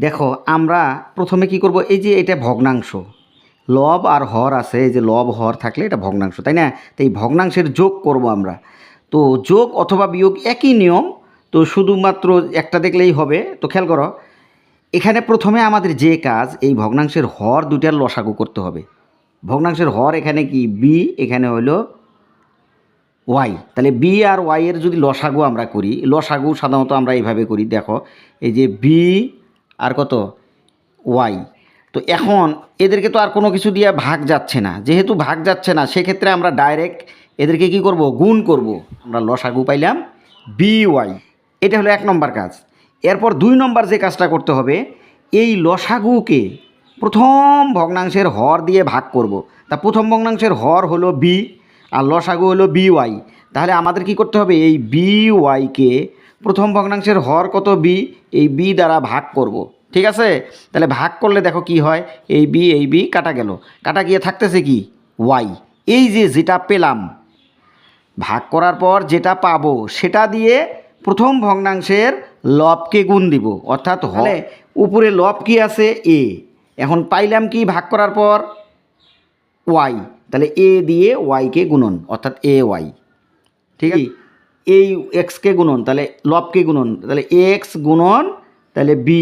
দেখো আমরা প্রথমে কি করব, এই যে এটা ভগ্নাংশ, লব আর হর আছে, এই যে লব হর থাকলে এটা ভগ্নাংশ, তাই না? তো এই ভগ্নাংশের যোগ করব আমরা। তো যোগ অথবা বিয়োগ একই নিয়ম, তো শুধুমাত্র একটা দেখলেই হবে। তো খেয়াল করো, এখানে প্রথমে আমাদের যে কাজ, এই ভগ্নাংশের হর দুটার লসাগু করতে হবে। ভগ্নাংশের হর এখানে কি বি, এখানে হলো ওয়াই, তাহলে বি আর ওয়াই এর যদি লসাগু আমরা করি, লসাগু সাধারণত আমরা এইভাবে করি, দেখো এই যে বি আর কত ওয়াই। তো এখন এদেরকে তো আর কোনো কিছু দিয়ে ভাগ যাচ্ছে না, যেহেতু ভাগ যাচ্ছে না সেক্ষেত্রে আমরা ডাইরেক্ট এদেরকে কি করব, গুণ করব। আমরা লসাগু পাইলাম বি ওয়াই, এটা হলো 1 নম্বর কাজ। এরপর 2 নম্বর যে কাজটা করতে হবে, এই লসাগুকে প্রথম ভগ্নাংশের হর দিয়ে ভাগ করব। তা প্রথম ভগ্নাংশের হর হলো বি আর লসাগু হলো বি ওয়াই, তাহলে আমাদের কি করতে হবে, এই বি ওয়াইকে প্রথম ভগ্নাংশের হর কত বি, এই বি দ্বারা ভাগ করব। ঠিক আছে, তাহলে ভাগ করলে দেখো কি হয়, এই বি কাটা গেল, কাটা গিয়ে থাকতেছে কি ওয়াই। এই যে যেটা পেলাম, ভাগ করার পর যেটা পাবো সেটা দিয়ে প্রথম ভগ্নাংশের লবকে গুণ দিব, অর্থাৎ হলে উপরে লব কি আছে এ, এখন পাইলাম কি ভাগ করার পর ওয়াই, তাহলে এ দিয়ে ওয়াইকে গুণন, অর্থাৎ এ ওয়াই। ঠিক আছে, এই এক্সকে গুণন, তাহলে লবকে গুণন, তাহলে এক্স গুণন তাহলে বি,